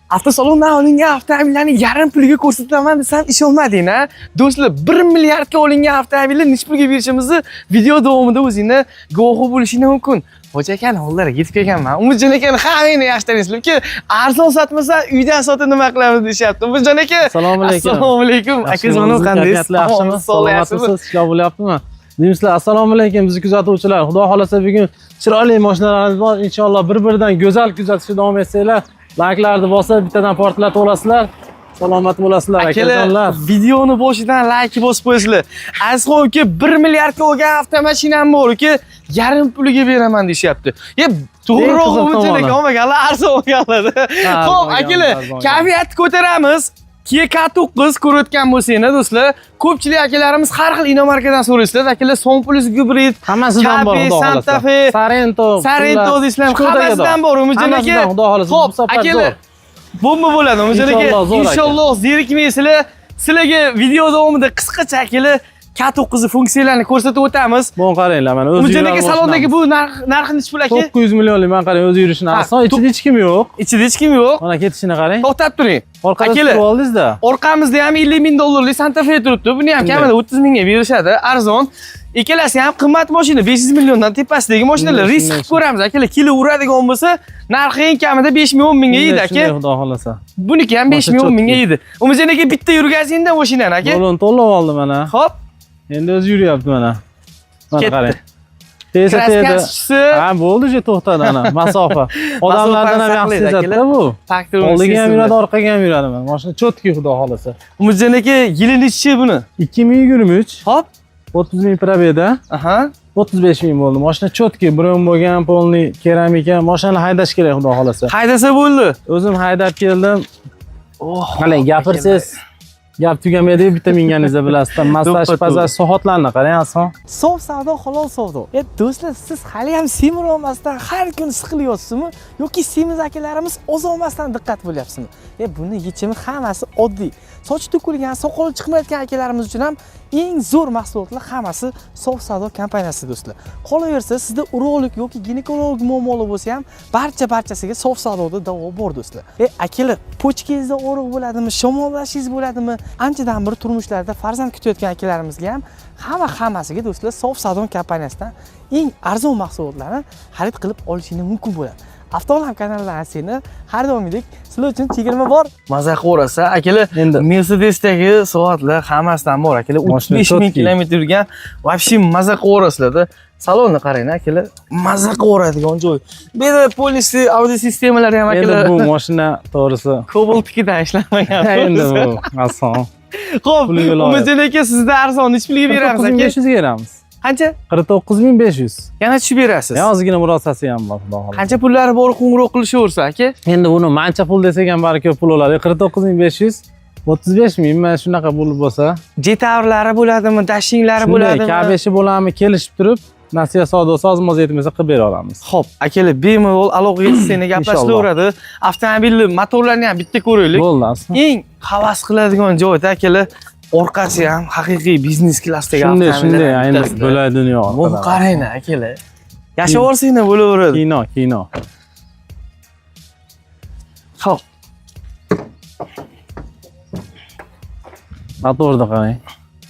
Avtosalondan olingan avtomobillarni yarim pulga ko'rsataman desam ishonmading a? Do'stlar, 1 milliardga olingan avtomobilni nech pulga berishimizni video davomida o'zingni guvohi bo'lishing mumkin. Hoji akani hollari yetib kelganman. Umidjon akani hammangni yaxshi taniysiz-ki, arzon sotmasa uydan sotib nima qilamiz deyapti. Umidjon aka, assalomu alaykum. Assalomu alaykum. Akajonim qandaysiz? Yaxshimi? Salomatsizmi? Ishlar bo'lyaptimi? Deymizlar, assalomu alaykum bizni kuzatuvchilar. Xudo xolasa bugun chiroyli mashinalarimiz bor. Inshaalloh bir-biridan go'zal kuzatishda davom etsanglar, layklarni bosib, bittadan portlatib olasizlar. Salomat bo'lasizlar akajonlar. Videoni boshidan like bosib qo'yasizlar. Azizxon uka 1 milliardga olgan avtomashinam bor uka, yarim puliga beraman deyapti. To'g'riroq Umidjon aka olmaganlar, arzon olganlar. Xo'p, akalar, kayfiyatni ko'taramiz. Kia K9 ko'rayotgan bo'lsanglar do'stlar, ko'pchilik akalarimiz har xil inomarkadan so'raysizlar. Akalar Sonplus gibrid, hammasidan bor xudo xolasa. Sarento deysizlar, hammasidan bor Umidjon aka. Xo'p, akalar, bomba bo'ladi Umidjon aka. Inshaalloh zerikmaysizlar. Sizlarga video davomida qisqacha akalar K9 funksiyalarini ko'rsatib o'tamiz. Bo'n qaranglar, mana o'zi Umidjon aka salondagi bu narxi nechi pul aka? 900 millionlik, men qarang, o'zi yurishini. Aslida ichida hech kim yo'q. Ichida hech kim yo'q. Mana ketishini qarang. To'xtab turing. Orqada oldingizda. Orqamizda ham 50 ming dollarlik Santa Fe turibdi. Buni ham kamida 30 mingga berishadi, arzon. Ikkalasi ham qimmat mashina, 500 milliondan tepasidagi mashinalar. Risk qilib ko'ramiz akalar. Kilo uradigan bo'lsa, narxi eng kamida 5 ming 10 mingga yeydi aka. Xudo xolasa. Buniki ham 5 ming 10 mingga yeydi. Umidjon aka bitta yurgazingda mashinani aka. To'lon to'lab oldi mana. Xo'p. Endi o'zi yuryapti mana. Mana qarang. Kraskasi. Ha, bo'ldi, je to'xtadi ana, masofa. Odamlardan ham yaxshi sezadi bu. Oldiga ham yuradi, orqaga ham yuradi mana. Mashina cho'tki xudo xolasa. Umidjon aka, yili nechi buni? 2023. Hop, 30 ming probeda. Aha. 35 ming bo'ldi. Mashina cho'tki, brom bo'lgan, polniy keramika. Mashinani haydash kerak xudo xolasa. Haydasa bo'ldi. O'zim haydab keldim. Mana gapirsangiz, gap tugamaydi, bitta minganingizda bilasizda. Massaj, pazaj soatlarni qarang, ason. Sof savdo, halol savdo. Do'stlar, siz hali ham semir olmasdan har kun siqilyapsizmi yoki semiz akalarimiz oz olmasdan diqqat bo'lyapsizmi? Buni yechimi hammasi oddiy. Soch to'kilgan, soqoli chiqmayotgan akalarimiz uchun ham eng zo'r mahsulotlar hammasi Sof savdo kompaniyasi do'stlar. Qolaversa, sizda urologik yoki ginekologik muammolar bo'lsa ham barchasiga Sof savdoda davo bor do'stlar. Akalar, pochkangizda og'riq bo'ladimi, shamollashingiz bo'ladimi? Anchadan bir turmushlarda farzand kutayotgan akalarimizga ham hammasiga do'stlar Sof savdo kompaniyasidan eng arzon mahsulotlarni xarid qilib olishingiz mumkin bo'ladi. Avtolam kanalidan seni har doimgidek sizlar uchun chegirma bor. Maza qo'rasa, akalar, Mercedesdagi soatlar hammasidan bor, akalar. 35 ming kilometr yurgan, вообще maza qo'rasizlarda. Salonni qarang, akalar. Maza qo'radigan joy. Bu yerda polisi, audio sistemalari ham akalar. Endi bu mashina to'g'risi Cobalt'kidan ishlamagan. Endi bu ason. Xo'p, Umidjon aka, sizda arzon nech pulga beramiz aka? 500 ga beramiz. Qancha? 49500. Yana tushib berasiz. Ozgina murosasi ham bor, xudo xolasa. Qancha pullari bor qo'ng'iroq qilishaversa aka? Endi buni mancha pul desak ham bari ko'p pul bo'ladi. 49500, 35 ming, mana shunaqa bo'lib bo'lsa. Jetavrlari bo'ladimi, dashinglari bo'ladimi? K5 bo'ladimi, kelishib turib, nasiya savdo sozmoz yetmasa qilib bera olamiz. Xo'p, akalar, bemalol aloqaga chiqsangiz gaplashilaveradi. Avtomobilni motorlarini ham bitta ko'raylik. Bo'ldi. Eng havas qiladigan joyda akalar, orqasi ham haqiqiy biznes klassdagi avtomobillar. Shunday, ayni bo'lay dunyo. Bu qaranglar akalar. Yashab olsanglar bo'laveradi. Kino. Xo'p. Motorda qarang.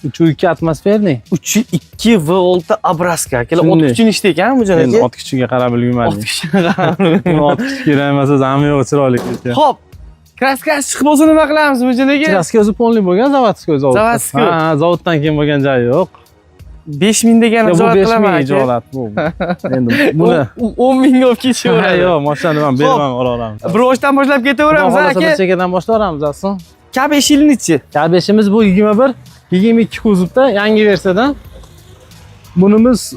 3.2 atmosferniy. 3.2 V6 образка. Akalar, ot kuchini ishda ekan bu joyda. Endi ot kuchiga qarab bilmayman. Ot kuchiga qarab. Ot kuchi kerak emas, hamma yo'q chiroyli ketdi. Xo'p. Kraskasi chiqib bo'lsa nima qilamiz bu joyga? Kraska o'zi polniy bo'lgan, zavodskiy zavod. Zavodskiy. Ha, zavoddan keyin bo'lgan joyi yo'q. 5000 degan ijorat qilaman aka. 5000 ijorat bu. Endi buni 10 mingga olib ketishaveradi. Yo'q, mashinani men beraman, olaveramiz. Broshdan boshlab ketaveramiz aka. Bir chekkadan boshlayveramiz aslida. K5 yilnichi? K5imiz bu 22 kuzovda, yangi versiyadan. Bunimiz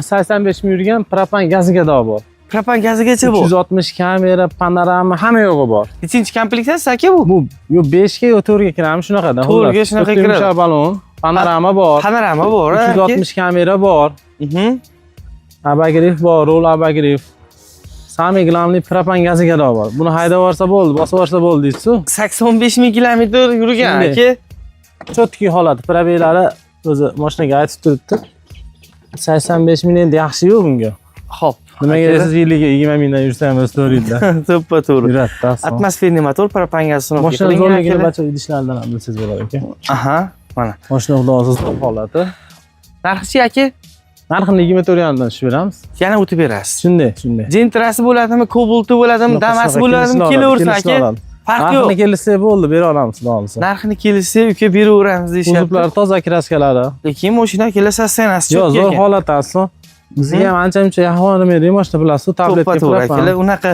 85 ming yurgan propan gaziga davo bor. Propan gazigacha bu. 360 kamera, panorama hamma yo'g'i bor. Nechinchi komplektatsiya aka bu? Bu yo 5 ga yo 4 ga kiradi, shunaqada. 4 ga shunaqa kiradi. Yumshoq balon, panorama bor. Panorama bor, 360 kamera bor. Abagriff bor, rol abagriff. Sami glamli propan gaziga davo bor. Buni haydab borsa bo'ldi, bosib borsa bo'ldi deysiz-ku. 85 ming kilometr yurgan aka. Cho'tki holati, probeylari o'zi mashinaga aytib turibdi. 85 ming endi yaxshi-yu bunga. Xo'p. Nimaga siz yiliga 20 mingdan yursa ham o'stiraydi. To'ppa to'g'ri. Yuradi. Atmosferniy motor propan-gaz sinovga Mashina qilingan zo'rligini akalar. barcha idishlardan ham bilsangiz bo'ladi aka. Aha, mana. Mashina xudosiz holati. Narxi aka, Narxini 24 yarimdan tushib beramiz. yana o'tib berasiz. Shunday. Gentrasi bo'ladimi, Cobalt'i bo'ladimi, Damasi bo'ladimi, kelaversin aka. Farq yo'q. Narxini kelishsa bo'ldi, bera olamiz, xudo olsa. Narxini kelishsa uka beraveramiz deyishyapti. Uzuklar toza kraskalari. Lekin mashina kelasa sanasi Yo'q, cho'kka zo'r ekan. holat aslo. Bizga ham ancha-muncha ahvolimiz mashina bilasiz, tabletga To'ppa-to'g'ri akalar, unaqa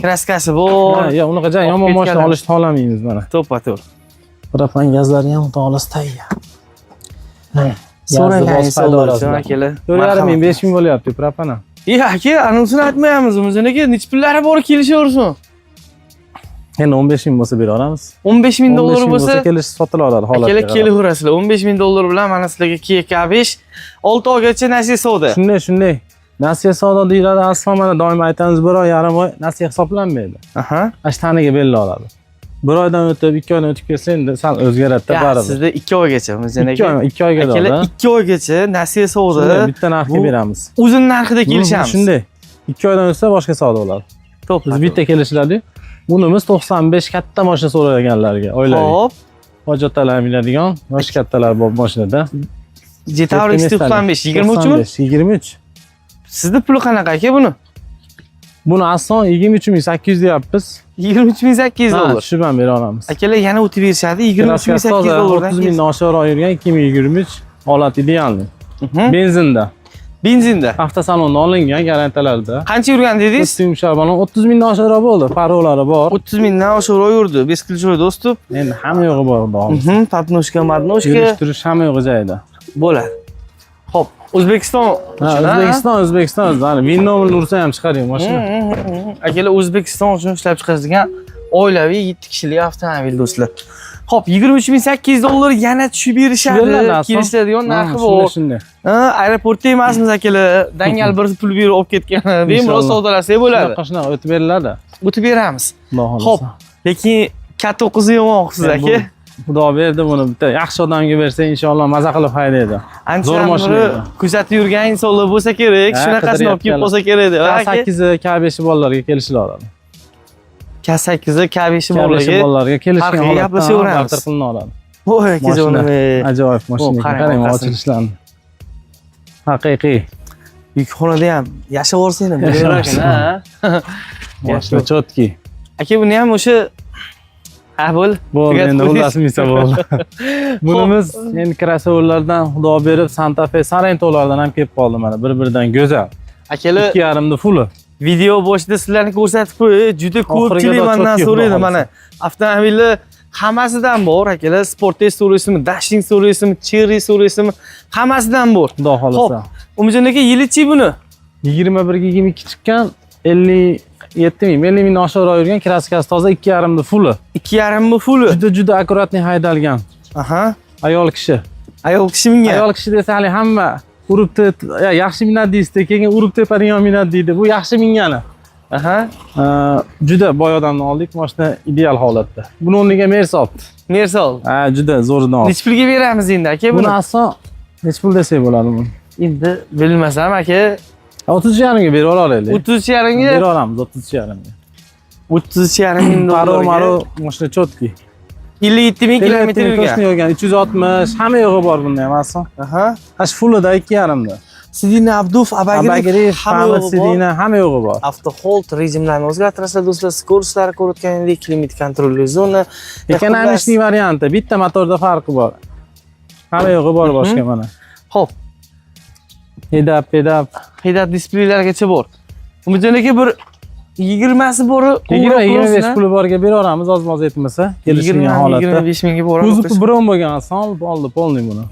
kraskasi bor. Yo'q, unaqa jan yomon mashina olishni xohlamaymiz mana. To'ppa-to'g'ri. Propan gazlari ham xudo olsa tayyor. So'ragan savollar akalar. 4,5 ming, 5 ming bo'lyapti propana. Aka, anusini aytmayapmiz, o'ziniga necha pullari bor kelishaversin. Endi 15 ming bo'lsa bera olamiz. 15 ming dollar bo'lsa, kelish sotila oladi holatga. akalar kelaverasizlar. 15 ming dollar bilan mana sizlarga Kia K5 6 oygacha nasiya savdo. Shunday. Nasiya savdo deyiladi, aslo mana doim aytamiz, 1 oy, yarim oy nasiya hisoblanmaydi. Aha. Ashtaniga belli oladi. 1 oydan o'tib, 2 oydan o'tib kelsa endi sal o'zgaradi-da baribir. Sizda 2 oygacha o'ziniga. 2 oyga akalar 2 oygacha nasiya savdo. Bitta narxga beramiz. O'zini narxida kelishamiz. Shunday. 2 oydan o'tsa boshqa savdo bo'ladi. To'p. Biz bitta kelishlardi. Bunimiz 95 katta mashina so'raganlarga, oilaviy. Hop. Hojatlar minadigan, yosh kattalar bor mashinada. Jetaur X95 23 mi? 23. Sizda puli qanaqa aka buni? Buni aslo 23800 deyapmiz. 23800 dollar. Tushib ham bera olamiz. Akalar yana o'tib berishadi. 23800 dollardan 30 mingdan oshiqroq yurgan 2023 holat idealni. Benzinda. Benzinda. Avtosalonda olingan garantiyalarda. Qancha yurgan dedingiz? Yumshoq balon 30 mingdan oshiqroq bo'ldi. Parolari bor. 30 mingdan oshiqroq yurdi. Beskilchoy do'stib. Endi hamma yo'g'i bor, xudo. Patnoshka, madnoshka Yurish-turish hamma yo'g'i joyida. bo'ladi. Xo'p, O'zbekiston uchun. O'zbekiston. Mana Vinnomni ursa ham chiqaring mashina. Akalar O'zbekiston uchun ishlab chiqarilgan oilaviy 7 kishilik avtomobil do'stlar. Xo'p, 23800 dollar yana tushib berishadi. Kelishadigan narxi bor. Shunday. Aeroportda emasmiz akalar. Dangal bir pul berib olib ketgan. Bemalol savdolasak bo'ladi. Shunaqa o'tib beriladi. O'tib beramiz. Xudo xolasa. Xo'p, lekin katta o'qizni yomonsiz aka. Xudo berdi buni bitta yaxshi odamga bersa inshaalloh maza qilib haydaydi. Zo'r Ancha mashina. kuzatib yurgan insonlar bo'lsa kerak, shunaqasini olib kelib qolsa kerak deb. K8, K5 bolalarga kelishlar oladi. K8, K5 K5 bolalarga kelishgan Farqiga holatda gaplashaveramiz. bartaraf qilina oladi. Voy akajonim. Ajoyib mashina. qarang Qarang orqasini. ochilishlarni. Haqiqiy. Yukxonada ham yashab o'rsang ham bo'lar ekan, ha. Mashina chotki. Aka buni ham o'sha bo'ldi. Bo'ldi, endi ulasmisa bo'ldi. Bunimiz endi krossoverlardan xudo berib Santa Fe Sarento'lardan ham kelib qoldi mana bir-biridan go'zal. Akalar 2,5 da fulli. video boshida sizlarni ko'rsatib qo'y, juda ko'pchilik mendan so'raydi mana. Avtomobillar hammasidan bor akalar. Sportec so'raysizmi, Dashing so'raysizmi, Cherry so'raysizmi, hammasidan bor. Xudo xolasa. Umidjon aka yilichi buni 21 ga 22 chiqqan 57 ming, 50 mingdan oshiqroq yurgan kraskasi toza 2,5 da fulli. 2,5 fulli. Juda akkuratniy haydalgan. Aha. Ayol kishi. Ayol kishi mingan. Ayol kishi desa hali hamma uribdi, yaxshi minadi deysiz, keyin urib tepadigan minadi deydi. Bu yaxshi mingani. Aha. Juda boy odamni oldik, mashina ideal holatda. Buni o'rniga Mercedes. Mercedes. Juda zo'ridan oldik. Nech pulga beramiz endi aka buni? Buni aslo nech pul desak bo'ladi buni. Endi bilmasam aka. 30,5 ga berib olaylik. 30,5 ga. Berib olamiz 30,5 ga. 30,5 ming dollar. Maro mashina chotki. 57 ming kilometr yurgan. 360, hamma yo'g'i bor bunda ham aslo. Aha. Hash fullida 2,5 da. Sidina Abduf, Abagiri, hamma Sidina, hamma yo'g'i bor. Avto hold rejimlarini o'zgartirasizlar do'stlar. Skorostlar ko'rayotganingdek, klimat kontrolli zona. Ekonomishning varianti, bitta motorda farqi bor. Hamma yo'g'i bor boshqa mana. Xo'p. Pedap displeylargacha bor. Umidjon aka bir 20si bor, 20-25 puli borga beraveramiz, oz-moz etmasa, kelishgan holatda. 25 mingga bor. O'zi bron bo'lgan asol, oldi polni buni.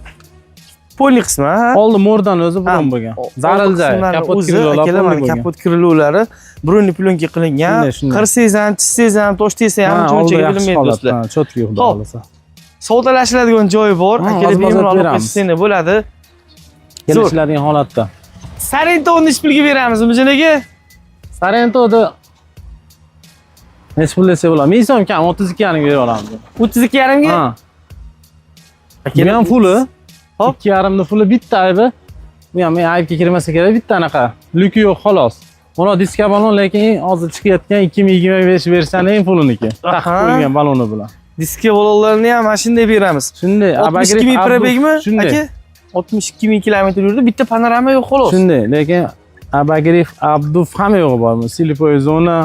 Polni qismi, ha? Oldi mo'rdan o'zi bron bo'lgan. Zarilja, kapot krililar bo'lgan. Kapot krilolari bronni plyonka qilingan. Qirsangiz ham, chizsangiz ham, toshdingiz ham uncha bilmaydi do'stlar. Chotki xudo xolasa. Savdolashiladigan joyi bor. Akalar bemalol olib ketishsa bo'ladi. Kelishiladigan holatda. Sarentoni nech pulga beramiz Umidjon aka? Sarentoni nech pul desa bo'ladi? 1000 so'm kam 32,5 ga berib olamiz. 32,5 ga? Ha. Bu ham puli. 2,5 da puli bitta aybi. Bu ham aybga kirmasa kerak, bitta anaqa. Luki yo'q xolos. Mana diska balon, lekin eng hozir chiqayotgan 2025 versiyaning puliniki. Taqib qo'yilgan baloni bilan. Diska balonlarni ham mana shunday beramiz. Shunday, 62 ming probegmi? Shunday. Aka 62 ming kilometr yurdi, bitta panorama yo'q xolos. Shunday, lekin Abagriff, Abduf hamma yo'g'i bormi? Silipoy zona.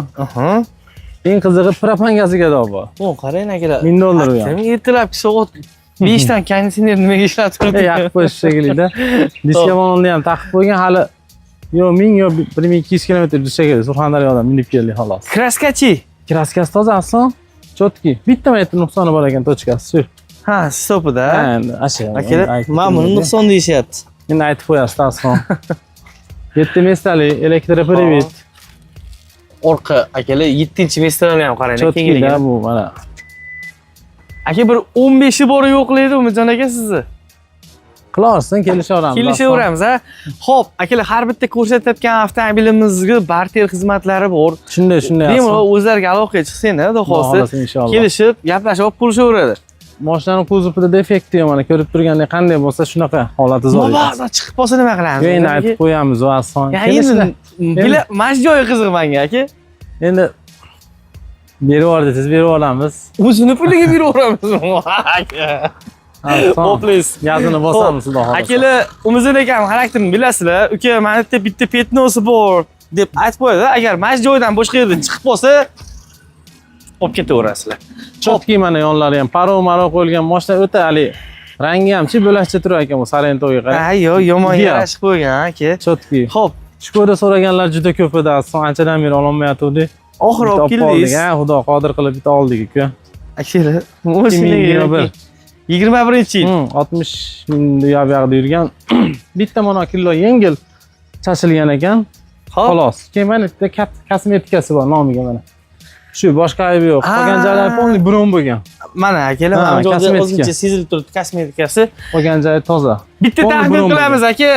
Eng qizig'i propan gaziga da bor. O, qarang akalar. $1000 u ham. Ertalabki soat 5 dan konditsioner nimaga ishlatib turibdi? Yoqib qo'yish shekilli-da. Diska balonni ham taqib qo'ygan, hali yo 1000 yo 1200 kilometr shekilli Surxondaryodan minib keldik xolos. Kraskachi. Kraskasi toza ason, chotki. Bitta metr nuqsoni bor ekan tochkasi, shu. Ha, stopida. Ha, endi asha. Akalar, mana buni nuqson deyishyapti. Endi aytib qo'yasiz, ason. 7 mestali elektroprivet. Orqa akalar 7-mestrani ham qarang, Chotkida bu mana. Aka bir 15i bor yo'qlaydi Umidjon aka sizni. Qilaversin, kelishaveramiz. Kelishaveramiz, ha. Xo'p, akalar, har bitta ko'rsatayotgan avtomobilimizga barter xizmatlari bor. Shunday. Bemalol o'zlariga aloqaga chiqsanglar, xudo xohlasa, inshaalloh. kelishib, gaplashib olib qo'yishaveradi. Mashinaning kuzovida defekti yo'q, mana ko'rib turgandek qanday bo'lsa shunaqa holati zo'r. Ba'zan chiqib qolsa nima qilamiz? Endi aytib qo'yamiz, va ason. Endi mana shu joyi qiziq menga, aka. Endi berib yuborsangiz berib olamiz. O'zini puliga berib yuboramizmi? Hoplis. Gazini bosamiz, xudo xohlasa. Akalar, Umidjon akam xarakterini bilasizlar. Uka, mana bitta petnosi bor deb aytib qo'yadi. Agar mana shu joydan boshqa yerdan chiqib qolsa, olib ketaverasizlar. Chotki mana yonlari ham paro qo'yilgan, mashina o'ta hali rangi ham bo'lakcha turar ekan bu Sarento'ga qarang. Ha, yo'q, yomon yarashib qo'ygan, aka. Chotki. Xo'p, Shkoda so'raganlar juda ko'p edi, aslida anchadan beri ololmayotgandik. oxiri olib keldingiz. Ha, xudo qodir qilib bitta oldik aka. Akalar, mashinaga 21-yil. 60 ming yoqda yurgan. Bitta mana kilo yengil chashilgan ekan. Xolos. Keyin mana bitta kosmetikasi bor nomiga mana. Shu boshqa aybi yo'q. Qolgan joylari polni bron bo'lgan. Mana akalar, mana joyda o'zimcha sezilib turibdi kosmetikasi. Qolgan joyi toza. Bitta taxmin qilamiz aka.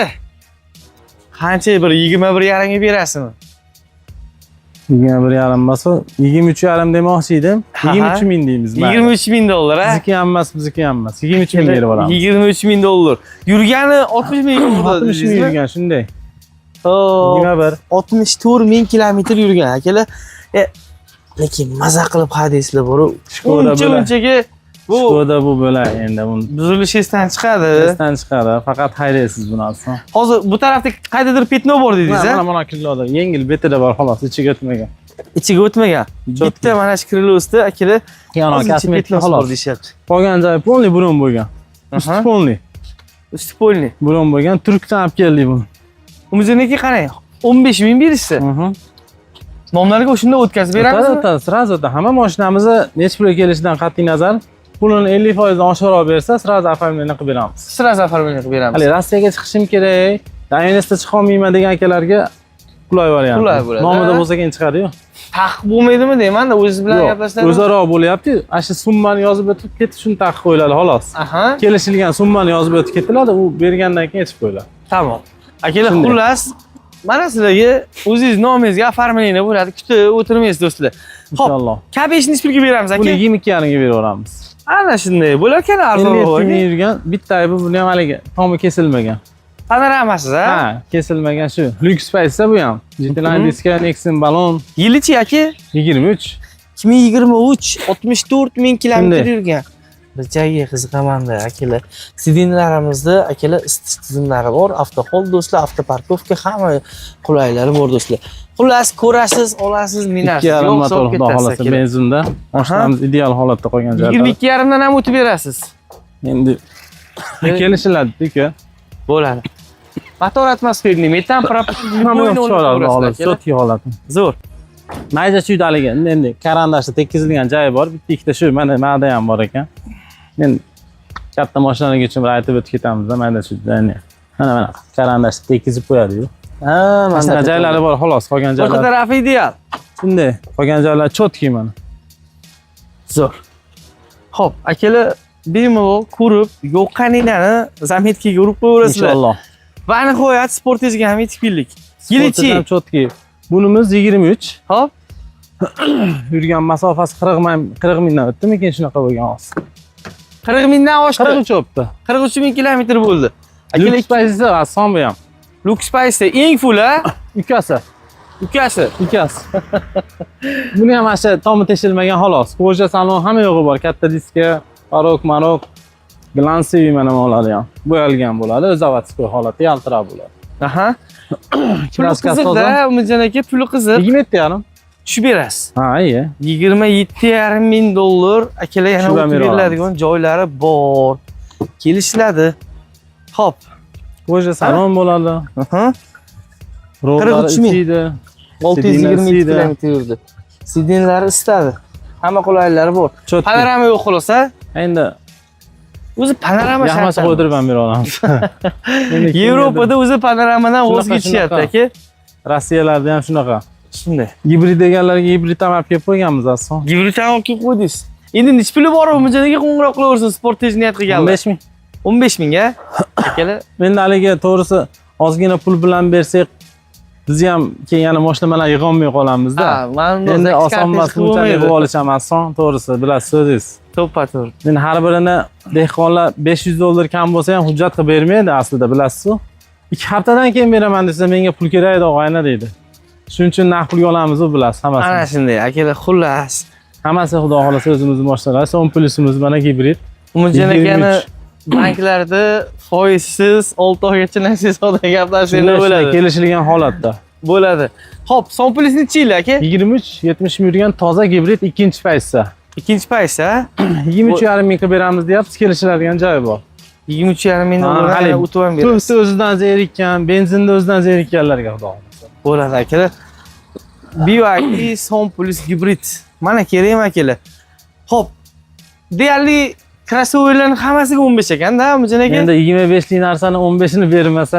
Qancha bir 21,5 ga berasizmi? 21,5 emas, 23,5 demoqchi edim. 23 ming deymiz. $23 ming, ha? Bizniki ham emas, bizniki ham emas. 23 ming berib olamiz. $23 ming. Yurgani 60 ming bo'ldi. 60 ming yurgan, shunday. 21 64 ming kilometr yurgan akalar. Lekin maza qilib hadislar bor. Unchaga bu Shkoda bu bo'lar endi buni buzilish esdan chiqadi. esdan chiqadi. Faqat haydaysiz buni aslida. Hozir bu tarafda qaydadir petno bor dedingiz, ha? Mana kiloda yengil betida bor, xolos, ichiga o'tmagan. Ichiga o'tmagan. Bitta mana shu krilosda akalar yana kosmetik xolos deyapti. Qolgan joyi polni bron bo'lgan. Usti polni. Usti polni. Bron bo'lgan. Turkdan olib keldik buni. Umidjoniki qarang, 15 ming berishdi. Nomlariga o'shunda o'tkazib beramiz. O'tadi, sразу o'tadi. Hamma mashinamizni necha pulga kelishidan qat'iy nazar, pulini 50% dan oshiqroq bersa, sразу оформление qilib beramiz. Sразу оформление qilib beramiz. Hali Rossiyaga chiqishim kerak, Dayonesda chiqa olmayman degan akalarga qulay variant. Qulay bo'ladi. Nomida bo'lsa keyin chiqadi-yu. Taqiq bo'lmaydimi deyman-da, o'zingiz bilan gaplashsam. O'zaro bo'lyapti. Ana shu summani yozib o'tib ketdi, shuni taqiq qo'yiladi, xolos. Kelishilgan summani yozib o'tib ketiladi, u bergandan keyin yechib qo'yiladi. Tamom. Akalar, xullas, mana sizlarga o'zingiz nomingizga оформление bo'ladi. Kutib o'tirmaysiz do'stlar. Inshaalloh. Kabeshni nechga beramiz aka? Buni 22,5 ga beraveramiz. Ana shunday bo'lar ekan, arzonroq. Yurgan bitta aybi buni ham haligi tomi kesilmagan. Panoramasiz, ha? Ha, kesilmagan shu. Lux Space bu ham. GT-Line diska, Nexon balon. Yilichi aka? 23. 2023 64 ming kilometr yurgan. Bir joyga qiziqaman-da akalar. Sidinlarimizda akalar isitish tizimlari bor, avtohol do'stlar, avtoparkovka hamma qulaylari bor do'stlar. Xullas, ko'rasiz, olasiz, minasiz. Yo'q, motor xudo xolasa benzinda. Mashinamiz ideal holatda qolgan joyda. 22,5 dan ham o'tib berasiz. Endi kelishiladi-ku. Bo'ladi. Motor atmosferniy, metan propulsion sotki holati. Zo'r. Mayda chuydaligi, endi karandashda tekkizilgan joyi bor, bitta ikkita shu mana ham bor ekan. Endi katta mashinalar uchun bir aytib o'tib ketamiz-da, mayda chuydani. Mana karandashda tekkizib qo'yadi-yu. Ha, mana joylari bor, xolos, qolgan joylar. Boshqa tarafi ideal. Shunday, qolgan joylar chotki mana. Zo'r. Xo'p, akalar, bemalol ko'rib, yo'qqaninglarni zametkaga urib qo'yaverasizlar. Inshaalloh. Va nihoyat sportingizga ham yetib keldik. Yilichi chotki. Bunimiz 23. Hop. Yurgan masofasi 40 mingdan o'tdimi-keyin shunaqa bo'lgan hozir. 40 mingdan oshdi. 43 o'tdi. 43 ming kilometr bo'ldi. Lux Space ason bu ham. Lux Space eng full, ha? Ukasi. Ukasi. Ikasi. Buni ham mana shu tomi tekshirilmagan xolos. Koja salon hamma yo'g'i bor. Katta diska, marok, glansiy mana bo'ladi ham. Bo'yalgan bo'ladi. Zavodskiy holati yaltirab bo'ladi. Aha. Puli Kraskasi qiziq-da, Umidjon aka, puli qiziq. 27,5. Tushib berasiz. Ha, iyi. 27,5 ming dollar. Akalar yana Tushib ham o'tib bera beriladigan joylari bor. Kelishiladi. Xo'p. Koja salon bo'ladi. Aha. Rollari 43 ming. isiydi. 622 kilometr yurdi. Sidinlari isitadi. Hamma qulayliklari bor. Panorama yo'q xulosa. Endi O'zi panorama yaxmasi qo'ydirib ham bera olamiz. Yevropada o'zi panoramadan voz Shunaqa, kechishyapti shunaqa. aka. Rossiyalarda ham shunaqa. Shunday. Gibrid deganlarga gibrid ham olib kelib qo'yganmiz aslida. Gibrid ham olib kelib qo'ydingiz. Endi necha puli bor Umidjonaga qo'ng'iroq qilaversin, sport tez niyat qilganlar. 15 ming. 15 mingga. Akalar, Endi haligi to'g'risi ozgina pul bilan bersak biz ham keyin yana mashinalar yig'olmay qolamizda. Endi oson emas, bunchalik yig'ib olish ham oson, to'g'risi bilasiz o'zingiz. To'ppa-to'g'ri. Men har birini dehqonlar 500 dollar kam bo'lsa ham hujjat qilib bermaydi aslida, bilasiz-ku. 2 haftadan keyin beraman desa menga pul kerak edi og'ayna deydi. Shuning uchun naqd pulga olamiz u, bilasiz hammasini. Ana shunday akalar, xullas. Hammasi xudo xolasa o'zimizning mashinalar, son plyusimiz mana gibrid. Umidjon akani banklarda foizsiz 6 oygacha nasiya savdo gaplashishlar bo'ladi. Kelishilgan holatda. Bo'ladi. Xo'p, son plyus necha yil aka? 23-70 ming yurgan toza gibrid ikkinchi paytsa. Ikkinchi paytsa, 23,5 ming qilib beramiz deyapsiz, kelishiladigan joyi bor. 23,5 ming dollarga o'tib ham berasiz. Tursi o'zidan zerikkan, benzinda o'zidan zerikkanlarga xudo xolasa. Bo'ladi akalar. BYD son plyus gibrid. Mana kerakmi akalar? Xo'p. Deyarli crossoverlarning hammasiga 15 ekanda, Umidjon aka. Endi 25 lik narsani 15 ni bermasa,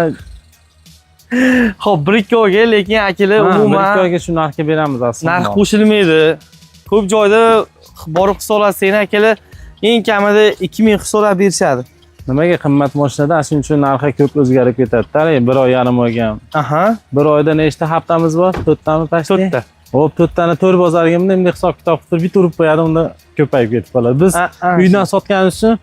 Xo'p, 1-2 oyga, lekin akalar umuman 1-2 oyga shu narxga beramiz aslida. narx qo'shilmaydi. Ko'p joyda borib hisoblasangiz akalar, eng kamida 2000 hisoblab berishadi. Nimaga qimmat mashinada shuning uchun narxi ko'p o'zgarib ketadi. 1 oy yarim oyga. Aha. 1 oyda nechta haftamiz bor? 4 tami pashti? 4 ta. Hop, 4 tani 4 bozorga bunday hisob kitob qilib bitta urib qo'yadi, unda ko'payib ketib qoladi. Biz uydan sotganimiz uchun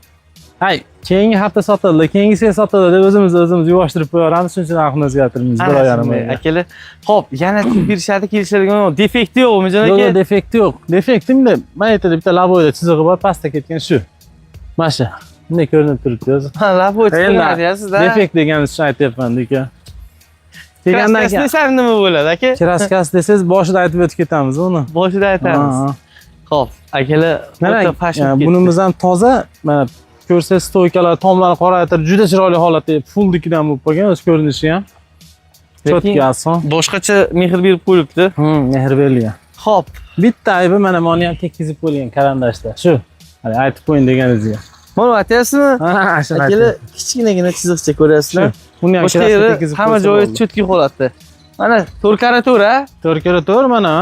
hay, keyingi hafta sotildi, keyingisiga sotildi deb o'zimiz yuvashtirib qo'yamiz, shuning uchun narxni o'zgartirmaymiz 1 oy yarim oyga. Akalar, xo'p, yana berishadi, kelishadigan defekti yo'q, Umidjon aka? Yo'q, defekti yo'q. Defektimda men aytdim, bitta laboyda chizig'i bor, pastga ketgan shu. Mana shu. Bunday ko'rinib turibdi o'zi. Ha, laboy chiqaryapsiz-da. Defekt deganingiz uchun aytyapman, aka. Degandan keyin desam nima bo'ladi, aka? Kraskasi desangiz boshida aytib o'tib ketamiz uni. Boshida aytamiz. Xo'p, akalar, o'ta fashion ketdi. Bunimiz ham toza, mana ko'rsangiz stoykalar, tomlari qoraytirib, juda chiroyli holatda fulldikidan bo'lib qolgan, o'z ko'rinishi ham. Chotki ason. Boshqacha mehr berib qo'yibdi. Mehr berilgan. Xo'p, bitta aybi mana buni ham tekkizib qo'yilgan karandashda. Shu. Hali aytib qo'ying deganingizga. Mana aytyapsizmi? Ha, shuni akalar, kichkinagina chiziqcha ko'ryapsizlar. Buni ham boshqa yeri hamma joyi chotki holatda. Mana 4x4 a? 4x4 mana.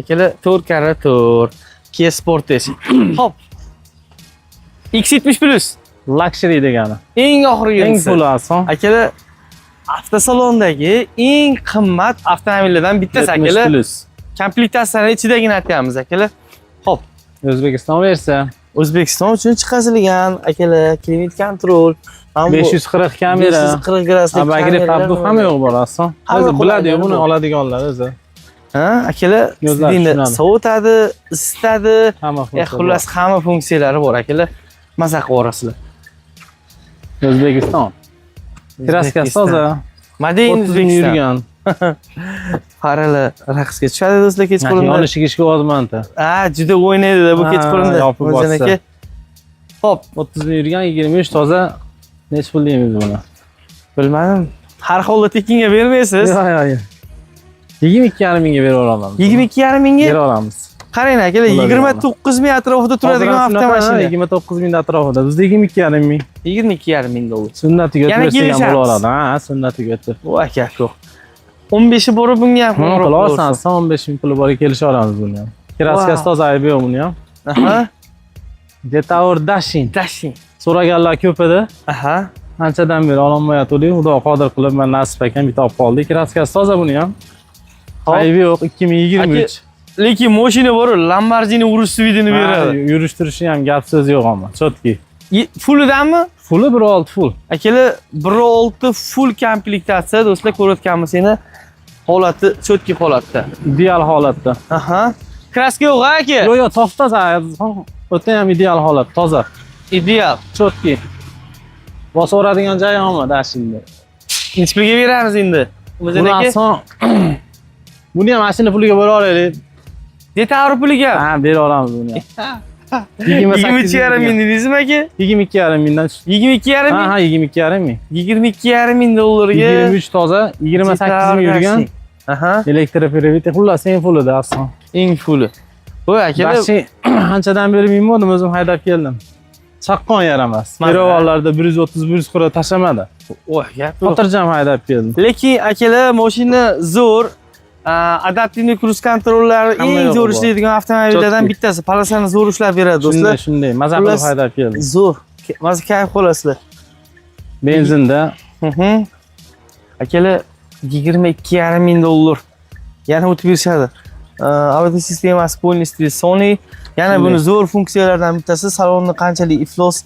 Akalar, 4x4 Kia Sportage. Xo'p. X70 Plus Luxury degani. eng oxirgi Eng puli ason. Akalar, avtosalondagi eng qimmat avtomobillardan bittasi akalar. Komplektatsiyani ichidagini aytamiz akalar. Xo'p, O'zbekiston versiya. O'zbekiston uchun chiqarilgan akalar, klimat kontrol, 540 kamera. 540 graduslik Bagri qabdu hamma yo'q bor ason. O'zi biladi-yu buni oladiganlar o'zi. Ha, akalar, sidingni sovutadi, isitadi. Xullas hamma funksiyalari bor akalar. Maza qilib yuborasizlar. O'zbekiston. Kraskasi toza. Model yurgan. Paralar raqsga tushadi do'stlar kechqurunda. Yonishiga ishga ozmanta. Juda o'ynaydi bu kechqurunda. O'zin aka. Xo'p, 30 ming yurgan, 23 toza. Nech pul deymiz buni? Bilmadim. Har holda tekinga bermaysiz. Yo'q. 22,5 mingga berib olaman. 22,5 mingga? Berib olamiz. Qarang akalar, 29 ming atrofida turadigan avtomashina. 29 ming atrofida. Bizda 22,5 ming. 22,5 ming dollar. Sunnatiga o'tib ham bo'laveradi. Ha, sunnatiga o'tib. O aka, ko'p. 15 borib bunga ham qilarsan, 15 ming puli borga kelisha olamiz buni ham. Kraskasi toza aybi yo'q buni ham. Aha. Detour Dashin. So'raganlar ko'p edi. Aha. Anchadan beri ololmayotgandik. Xudo qodir qilib men nasib ekan bitta olib qoldik. Kraskasi toza buni ham. Aybi yo'q, 2023. Lekin mashina bor, Lamborghini urish svidini beradi. Yurishtirishi ham gap so'z yo'q ama, chotki. Fullidanmi? Fulli 1.6 full. Akalar, 1.6 full komplektatsiya, do'stlar ko'rayotgan bo'lsangiz, Holati cho'tki holatda. Ideal holatda. Aha. Kraska yo'q aka. Yo'q, toza. O'ta ham ideal holat, toza. Ideal. Chotki. Bosaveradigan joyi yo'qmi dashinda? Necha pulga beramiz endi? Buni ason. Buni ham mashina puliga bera olaylik. Detallar puliga. Ha, bera olamiz buni. 22,5 ming dedingizmi aka? 22,5 mingdan. 22,5 ming? Ha, 22,5 ming. 22,5 ming dollarga 23 toza, 28 ming yurgan. Aha. Elektroprivet, xullas eng fullida ason. Eng fulli. Voy akalar, Dashi anchadan beri minmadim, o'zim haydab keldim. Chaqqon yaramas. Perovallarda 130-140 tashlamadi. voy gap yo'q. Xotirjam haydab keldim. Lekin akalar, mashina zo'r. Adaptivniy kruz kontrollari eng zo'r ishlaydigan avtomobillardan bittasi. Polosani zo'r ushlab beradi do'stlar. Shunday, maza qilib haydab keldim. Zo'r. Maza kayf qolasizlar. Benzinda. Akalar 22,5 ming dollar. Yana o'tib berishadi. Audio sistemasi полностью Sony. Yana buni zo'r funksiyalardan bittasi salonni qanchalik iflos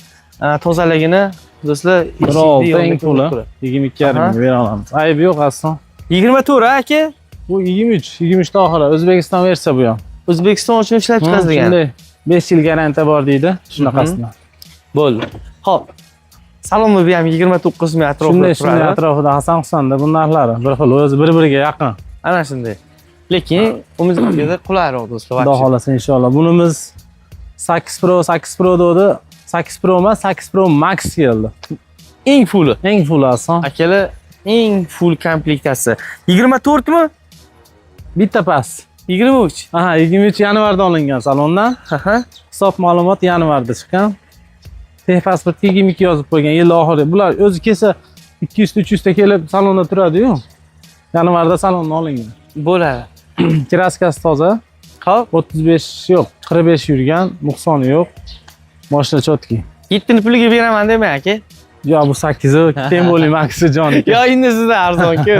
tozaligini do'stlar eng puli 22,5 ming bera olamiz. Ayb yo'q aslida. 24 aka. Bu 23 ta oxiri. O'zbekiston versiya bu ham. O'zbekiston uchun ishlab chiqarilgan. Shunday 5 yil garantiya bor deydi. Shunaqasini. Bo'ldi. Xo'p. Salonni bu ham 29 ming atrofida turadi. Shunday atrofida Hasan Husan'da bu narxlari bir xil, o'zi bir-biriga yaqin. Ana shunday. Lekin umidimizga qulayroq do'stlar. Xudo xolasa inshaalloh. Bunimiz 8 Pro dedi. 8 Pro emas, 8 Pro Max keldi. Eng fulli. Eng fulli ason. Akalar, eng full komplektasi. 24 mi? Bitta pas. 23. Aha, 23 yanvarda olingan salondan. Aha. Hisob ma'lumot yanvarda chiqqan. Texpasportga 22 yozib qo'ygan. Yil oxiri. Bular o'zi kelsa 200-300 ta kelib salonda turadi-yu. Yanvarda salondan olingan. Bo'ladi. Kraskasi toza. Xo'p, 35 yo'q, 45 yurgan, nuqsoni yo'q. Mashina chotki. 7 puliga beraman demang aka. Yo, bu 8 teng bo'ling Maxi jonik. Yo, endi sizdan arzon-ku.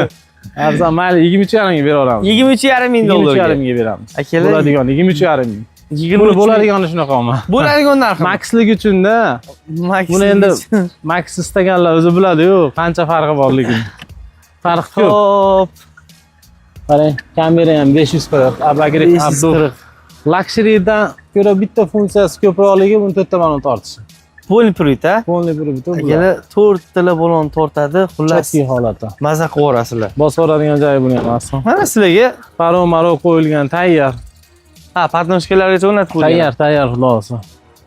Arzon, mayli 23,5 ga bera olamiz. 23,5 ming dollarga. 23,5 mingga beramiz. Akalar, Bo'ladigan 23,5 ming. 23 Bo'ladigani shunaqami? Bo'ladigan narxi. Maxlik uchun-da. Buni endi Max istaganlar o'zi biladi-yu, qancha farqi borligini. Farq ko'p. Xo'p. Qarang, kamera ham 540, abagri 540. Luxurydan ko'ra bitta funksiyasi ko'proqligi buni 4 tomondan tortishi. Polni pryuta. Polni pryuta. Akalar 4 tala balon tortadi. Xullas, chotki holati. maza qilib yuborasizlar. Bosaveradigan joyi buni ham aslida. Mana sizlarga Paro qo'yilgan tayyor. ha, patnoshkalargacha o'rnatib qo'ygan. Tayyor xulosa.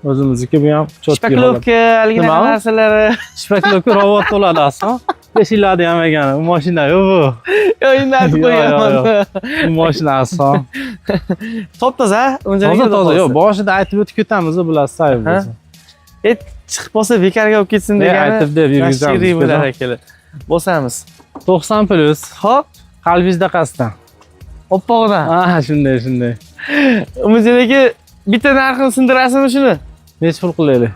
O'zimizniki bu ham chotki. Shpaklovka, haligi narsalari. Shpaklovka robot to'ladi aslida. 5 yillarda ham ekan. Bu mashina yo'q bu. Yo, endi aytib qo'yaman. Bu mashina aslida. Top-toza, unchalik Toza, yo'q, boshida aytib o'tib ketamiz, bilasiz, sayb bo'lsa. Chiqib qolsa bekarga olib ketsin degani. Aytib deb yurgizamiz. Bo'lar akalar. Bosamiz. 90+. Xo'p, Qalbingizda qasdan. Oppog'idan. Ha, shunday. Umidjonga bitta narxini sindirasizmi shuni? Necha pul qilaylik?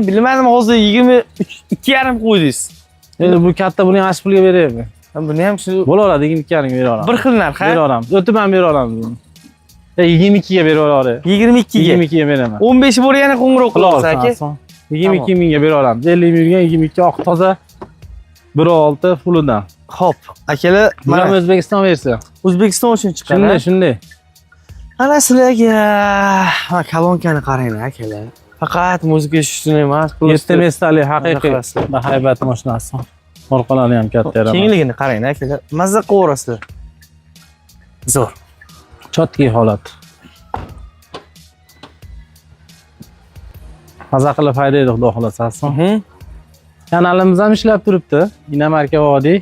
Bilmadim, hozir 22,5 qo'ydingiz. Endi bu katta buni ham 8 pulga beraymi? Buni ham shu Bo'laveradi, 22,5 bera olamiz. bir xil narx, ha? Bera olamiz. O'tib ham bera olamiz buni. 22 ga bera olamiz. 22 ga. 22 ga beraman. 15 bo'lgani qo'ng'iroq qilasiz aka. 22 mingga bera olamiz. 50 ming yurgan 22 oq toza 1.6 fullidan. Xo'p, akalar, mana O'zbekiston versiya. O'zbekiston uchun chiqqan. Shunday. Ana sizlarga ha, kolonkani qaranglar akalar. Faqat muzika eshitish emas, Yetti mestali haqiqiy bahaybat mashinasi. Orqalari ham katta yaramas. Kengligini qaranglar akalar. Mazza qilaverasizlar. Zo'r. Chotki holat. Maza qilib haydaydi, xudo xolasa. Kanalimiz ham ishlab turibdi. Inamarka Vodiy,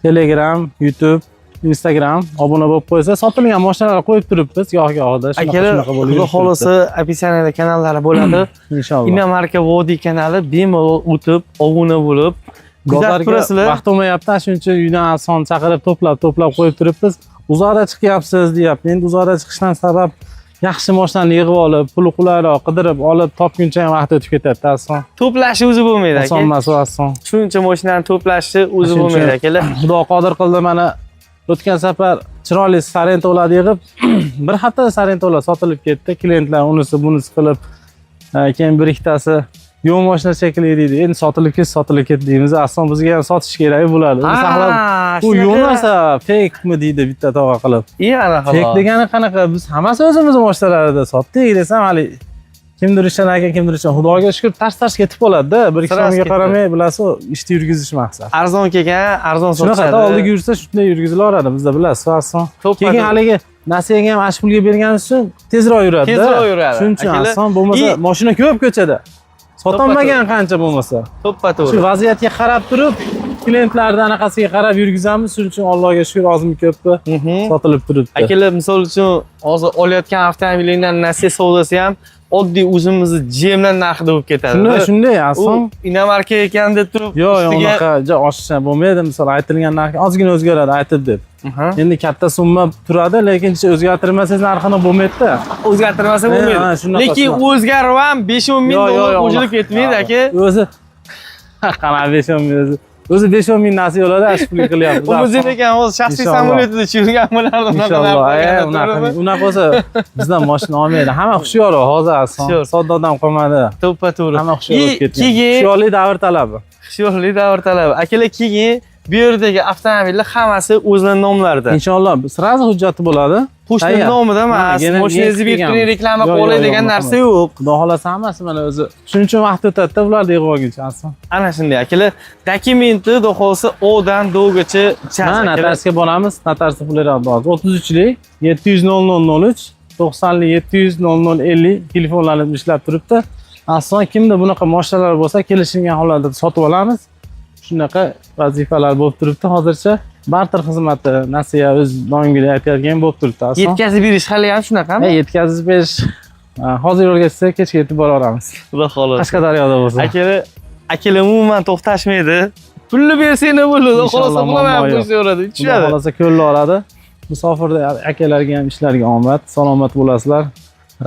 Telegram, YouTube, Instagram obuna bo'lib qo'ysa, sotilgan mashinalar qo'yib turibmiz goh-gohida. Akalar, xudo xolasa opisaniyada kanallari bo'ladi. Inshaalloh. Inamarka Vodiy kanali bemalol o'tib, obuna bo'lib, kuzatib turasizlar. Vaqt bo'lmayapti, shuning uchun uydan son chaqirib to'plab qo'yib turibmiz. Uzoqda chiqyapsiz, deyapti. Endi uzoqda chiqishdan sabab yaxshi mashinani yig'ib olib, puli qulayroq qidirib olib topguncha ham vaqt o'tib ketadi, aslida. To'plashi o'zi bo'lmaydi aka. Oson emas, aslida. Shuncha mashinani to'plashi o'zi bo'lmaydi akalar. Xudo qodir qildi, mana o'tgan safar chiroyli Sarentolar yig'ib, bir haftada Sarentolar sotilib ketdi. Klientlar unisi bunisi qilib, keyin bir ikkitasi yo'l mashina shekilli deydi. Endi sotilib ketdi deymiz. Aslan bizga ham sotish kerak bo'ladi. Uni saqlab bu yo'q narsa fake-mi deydi bitta tova qilib. Ana xolos. Fake degani qanaqa? Biz hammasi o'zimiz mashinalarida sotdik desam, hali kimdir ishdan ekan, kimdir ishdan. Xudoga shukr, tars ketib qoladi-da. Bir ikki so'mga qaramay, bilasiz, ishni yurgizish maqsad. Arzon kelgan, arzon sotishadi. Shunaqa oldiga yursa shunday yurgizilaveradi. Bizda bilasiz, aslan. Keyin haligi nasiyaga ham ash pulga berganimiz uchun tezroq yuradi. Tezroq yuradi. Shuning uchun aslan bo'lmasa mashina ko'p ko'chada. Sotolmagan qancha bo'lmasa. To'ppa-to'g'ri. Shu vaziyatga qarab turib, klientlardan anaqasiga qarab yurgizamiz. Shuning uchun Allohga shukr, ozmi ko'pmi sotilib turibdi. Akalar, misol uchun hozir olayotgan avtomobilingdan nasiya savdosi ham oddiy o'zimizni jemdan narxida bo'lib ketadi. Shunday aslan. Inomarka ekan deb turib, yo'q, unaqa oshish bo'lmaydi. Misol aytilgan narx ozgina o'zgaradi aytib deb. Endi katta summa turadi, lekin o'zgartirmasangiz narxini bo'lmaydi-da. O'zgartirmasa bo'lmaydi. Lekin o'zgarib ham 5-10 ming dollar qo'shilib ketmaydi aka. O'zi qana 5-10 ming o'zi 5-10 ming nasiya oladi, ash pul qilyapti. Umidin ekan o'zi shaxsiy samolyotida yurgan bo'lardi unaqa bo'lsa bizdan mashina olmaydi. Hamma hushyor hozir aslan. Sodda odam qolmadi. To'ppa-to'g'ri. Hamma hushyor bo'lib ketgan. Hushyorli davr talabi. Hushyorli davr talabi. Akalar, keyin bu yerdagi avtomobillar hammasi o'zining nomlarida. Inshaalloh sirazi hujjati bo'ladi. Qo'shni nomida emas, mashinangizni berib reklama qilib degan narsa yo'q. Xudo xolasa hammasi mana o'zi. Shuning uchun vaqt o'tadi-da, ularni yig'ib olguncha aslan. Ana shunday akalar, dokumenti xudo xolasa O'dan Do'gacha chaz. Notarsga boramiz. Notarsi pullar bor. 33lik 700 0003 90lik 700 0050 telefonlarimiz ishlab turibdi. Aslan kimda bunaqa mashinalar bo'lsa, kelishilgan holatda sotib olamiz. Shunaqa vazifalar bo'lib turibdi hozircha. Barter xizmati nasiya o'z doimgidek aytayotgan bo'lib turibdi aslan. Yetkazib berish hali ham shunaqami? Yetkazib berish hozir yo'lga chiqsa, kechga yetib boraveramiz. Xudo xolasa. Qashqadaryoda bo'lsa. Akalar umuman to'xtashmaydi. Pulni bersang nima bo'ladi? Xolasa pulni qo'ysaveradi. Tushadi. Xudo xolasa ko'llaveradi. Musofirda akalarga ham ishlarga omad, salomat bo'lasizlar.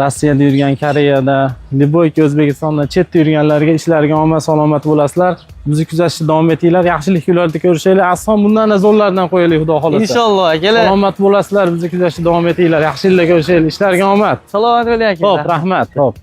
Rossiyada yurgan, Koreyada, Liboyki O'zbekistonda chetda yurganlarga ishlarga omad, salomat bo'lasizlar. Bizni kuzatishda davom etinglar. Yaxshilik kunlarda ko'rishaylik. Aslan bundan zo'rlardan qo'yaylik, Xudo xolasa. Inshaalloh akalar. Salomat bo'lasizlar. Bizni kuzatishda davom etinglar. Yaxshilikda ko'rishaylik. Ishlarga omad. Salomat bo'ling akalar. Xo'p, rahmat. Xo'p.